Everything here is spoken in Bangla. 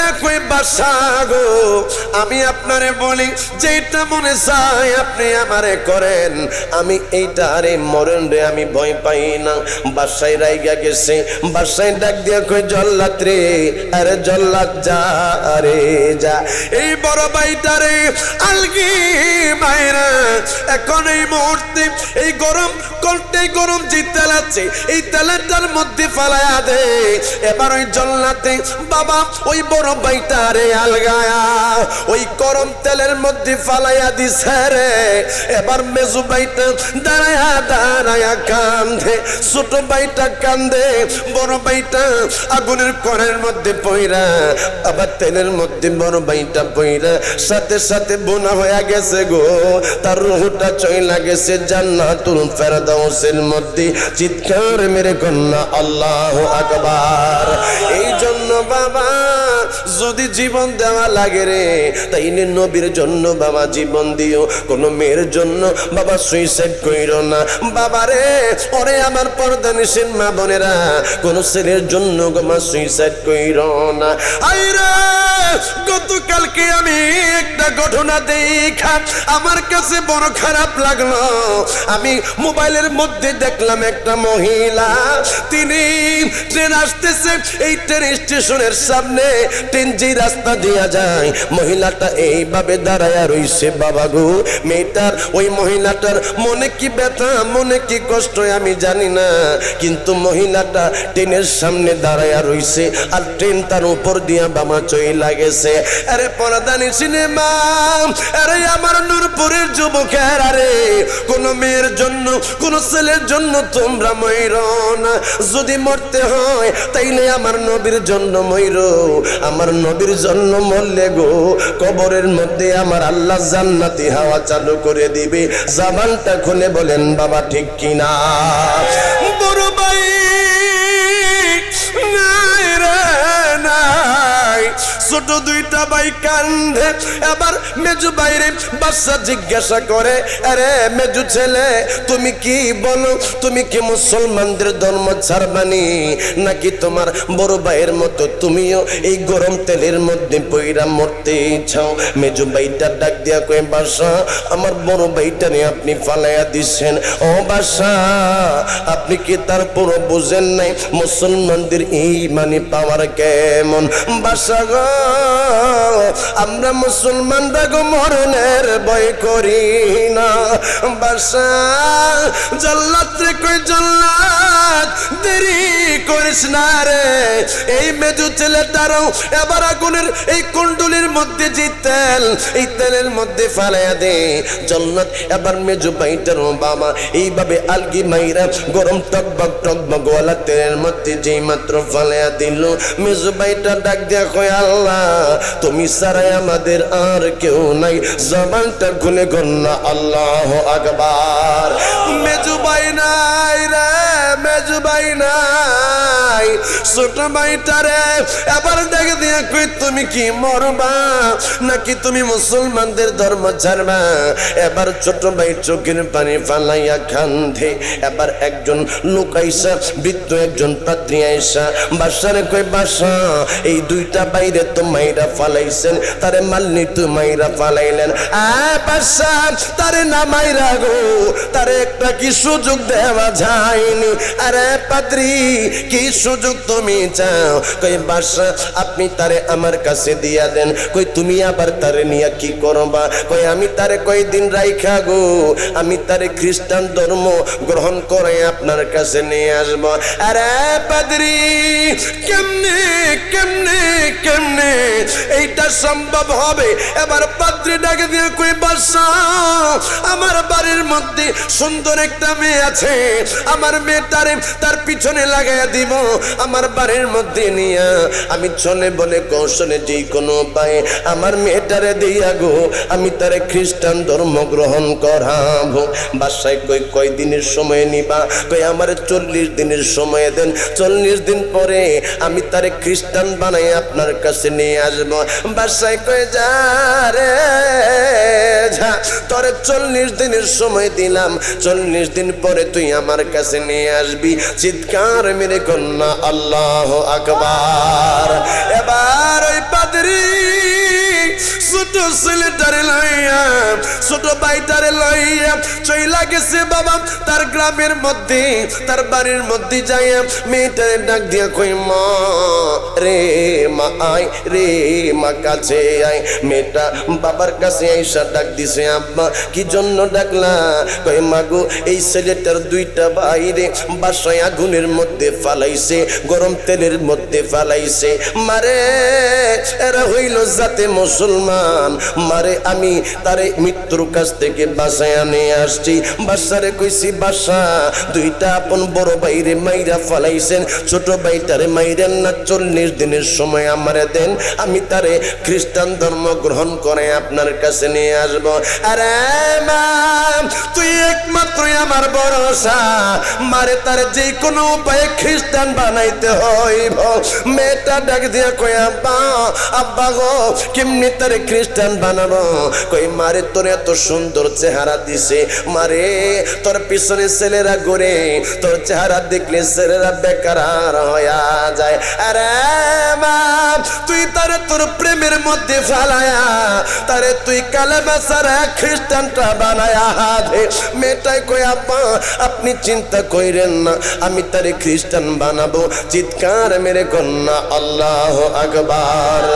দিয়া কই বাসা গো আমি আপনারে বলি যেটা মনে চায় আপনি আমারে করেন, আমি এইটারে মরণ রে আমি ভয় পাই না। বাসায় রাইগা গেছে, বাসায় ডাক দিয়া কই জল্লাদ রে, আরে জল্লাদ যা রে যা, এই বড় ভাইটারে আলগি মাইরা এখন এই মুহূর্তে এই গরম কলটে গরম যে তেল আছে এই তেলের মধ্যে ফালায়া দে। এবার ওই জল্লাদে বাবা ওই বড় ভাইটারে আলগায়া ওই গরম তেলের মধ্যে ফালাইয়া দিছে রে। এবার মেজু ভাইটা দাঁড়ায়া দাঁড়ায়া কান্দে, ছোট ভাইটা কান্দে, বড় ভাইটা আগুনের কড়াইয়ের মধ্যে পইরা আবার তেলের মধ্যে বড় ভাইটা পইরা সাথে সাথে বোনা হয়ে গেছে গো, তার রূহটা চইলা গেছে জান্নাতুল ফেরদাউসের মধ্যে। চিৎকার মেরে কন্যা আল্লাহু আকবার। এই জন্য বাবা যদি জীবন দেওয়া লাগে রে তাইলে নবীর জন্য বাবা জীবন দিও, কোন মেয়ের জন্য বাবা সুইসাইড কইরো না বাবা রে। ওরে আমার পর্দা নিশিন মা বোনেরা, কোন ছেলের জন্য বাবা সুইসাইড কইরো না। আইরে গতকালকে আমি একটা ঘটনা দেখা আমার কাছে বড় খারাপ লাগলো। আমি মোবাইলের মধ্যে দেখলাম একটা মহিলা, তিনি ট্রেন আসতেছে, এই ট্রেন স্টেশনের সামনে ট্রেন যে রাস্তা দিয়া যায় মহিলাটা এইভাবে দাঁড়ায়া রইছে বাবা গো। মেয়েটার ওই মহিলাটার মনে কি ব্যথা মনে কি কষ্ট আমি জানি না, কিন্তু মহিলাটা ট্রেনের সামনে দাঁড়ায়া রইছে আর ট্রেন তার উপর দিয়া বাবা চইলা গেছে। আরে পরাদানি সিনেমা, আরে আমার নূরপুরের যুবকের, আরে কোন মেয়ের জন্য কোন ছেলের জন্য তোমরা মইরো না। যদি মরতে হয় তাইলে আমার নবীর জন্য মইরো। আমার নবীর জন্য মরলে গো কবরের মধ্যে আমার আল্লাহ জান্নাতি হাওয়া চালু করে দিবে। জবানটা খুলে বলেন বাবা ঠিক কিনা? বড় ভাই নাই রে নাই, ছোট দুইটা ভাই কান্দে। এবার মেজু ভাইরে বাচ্চা জিজ্ঞাসা করে, আরে মেজু ছেলে তুমি কি বলো, তুমি কি মুসলমানদের ধর্ম ছাড়বানি নাকি তোমার বড় ভাইয়ের মতো তুমিও এই গরম তেলের মধ্যে পইরা মরতে চাও? মেজু ভাইটা ডাক দিয়া কয়ে, বাসা আমার বড় ভাইটা নিয়ে আপনি ফালাইয়া দিচ্ছেন। ও বাসা আপনি কি তারপর বুঝেন নাই মুসলমানদের ঈমানি পাওয়ার কেমন? বাসা গো আমরা মুসলমানরা গো মরণের ভয় করি না। বাসা জল্লাদ রে কই জল্লাদ দেরি করিস না রে, এই মেজু ছেলেটারও এবার আগুনের এই কুণ্ডুলির মধ্যে যে তেল এই তেলের মধ্যে ফালাইয়া দে। জল্লাদ এবার মেজু ভাইটারও বাবা এইভাবে আলগি মাইরা গরম টকবক টকবক ওয়ালা তেলের মধ্যে যেই মাত্র ফালাইয়া দিল, মেজু ভাইটা ডাক দিয়া কয়, আল্লাহ তুমি ছাড়াই আমাদের আর কেউ নাই। জবানটা খুলে কন্যা আল্লাহু আকবার। মেজু ভাই নাই রে, মেজু ভাই নাই, ছোট ভাইটারে এবার ডাক দিয়া কই, তুমি কি মরবা নাকি তুমি মুসলমানদের ধর্ম ছাড়বা? এবার ছোট ভাই চোখের পানি ফালাইয়া কান্দে। এবার একজন লোক আইসা, বৃদ্ধ একজন পাত্রী আইসা বাসারে কই, বাসা এই দুইটা বাইরে তো মাইরা ফালাইছেন, তারে মালনি তো মাইরা ফালাইলেন। বাসা তারে না মাইরা গো তারে একটা কি সুযোগ দেওয়া যায়নি? আরে পাত্রী কি সুযোগ তুমি চাও? কই বাসা আপনি তারে আমার কাছে দিয়া দেন। কই তুমি আবার তারে নিয়া কি করবা? কই আমি তারে কয়দিন রাইখা গো আমি তারে খ্রিস্টান ধর্ম গ্রহণ করে আপনার কাছে নিয়ে আসব। আরে পাদ্রী কেমনে কেমনে কেমনে এইটা সম্ভব হবে? এবার পাদ্রী ডাকে দিয়ে কই, বাসা আমার বাড়ির মধ্যে সুন্দর একটা মেয়ে আছে, আমার মেয়েটারে তার পিছনে লাগাইয়া দিব, আমার বাড়ির মধ্যে নিয়া আমি চলে বলে কৌশলে যে কোনো উপায়ে আমার মেয়েটারে দিয়া গো আমি তারে খ্রিস্টান ধর্ম গ্রহণ করাবো। বাসায় কই কয়দিনের সময় নিবা? কই আমার 40 দিনের সময় দেন, 40 দিন পরে আমি তারে খ্রিস্টান বানাই আপনার কাছে নিয়ে আসবো। বাসায় কই যা রে যা, তোরে 40 দিনের সময় দিলাম, 40 দিন পরে তুই আমার কাছে নিয়ে আসবি। চিৎকার মেরে কন্যা আল্লাহু আকবার। এবার ওই পাদ্রী ছেলেটারে লইয়া ছোট ভাইটারে লইয়া চইলা গেছে বাবা তার গ্রামের মধ্যে তার বাড়ির মধ্যে যাইয়া মেয়েটারে ডাক দিয়া কই মা রে মা আয় রে মা কাছে আয় মেয়েটা বাবার কাছে আইসা ডাক দিছে আব্বা কি জন্য ডাকলা কই মাগো এই ছেলেটার দুইটা ভাইরে বাসায় আগুনের মধ্যে ফালাইছে গরম তেলের মধ্যে ফালাইছে মারে এরা হইল জাতে মুসলমান মারে আমি তারে মৃত্যুর কাছ থেকে বাসায় আনে আসছি বাসারে কইছি বাসা দুইটা আপন বড় ভাইরে মাইরা ফালাইছেন ছোট ভাইটারে মাইরেন না 40 দিনের সময় আমারে দেন আমি তারে খ্রিস্টান ধর্ম গ্রহণ করে আপনার কাছে নিয়ে আসবো আরে মা তুই একমাত্রই আমার ভরসা মারে তারে যে কোনো উপায়ে খ্রিস্টান বানাইতে হইব মেয়েটা ডাক দিয়া কই আব্বা আব্বা গো কেমনি তারে খ্রিস্টান বানাবো কই মারে তোর এত সুন্দর চেহারা দিছে মারে তোর পিছনে ছেলেরা ঘুরে তোর চেহারা দেখলে ছেলেরা বেকার হইয়া যায় আরে মা তুই তারে তোর প্রেমের মধ্যে ফালায়া তারে তুই কালেমা ছাড়া খ্রিস্টানটা বানায়া দে মেয়েটাই কই আব্বা আপনি চিন্তা কইরেন না আমি তারে খ্রিস্টান বানাবো চিৎকার মেরে কন্যা আল্লাহু আকবার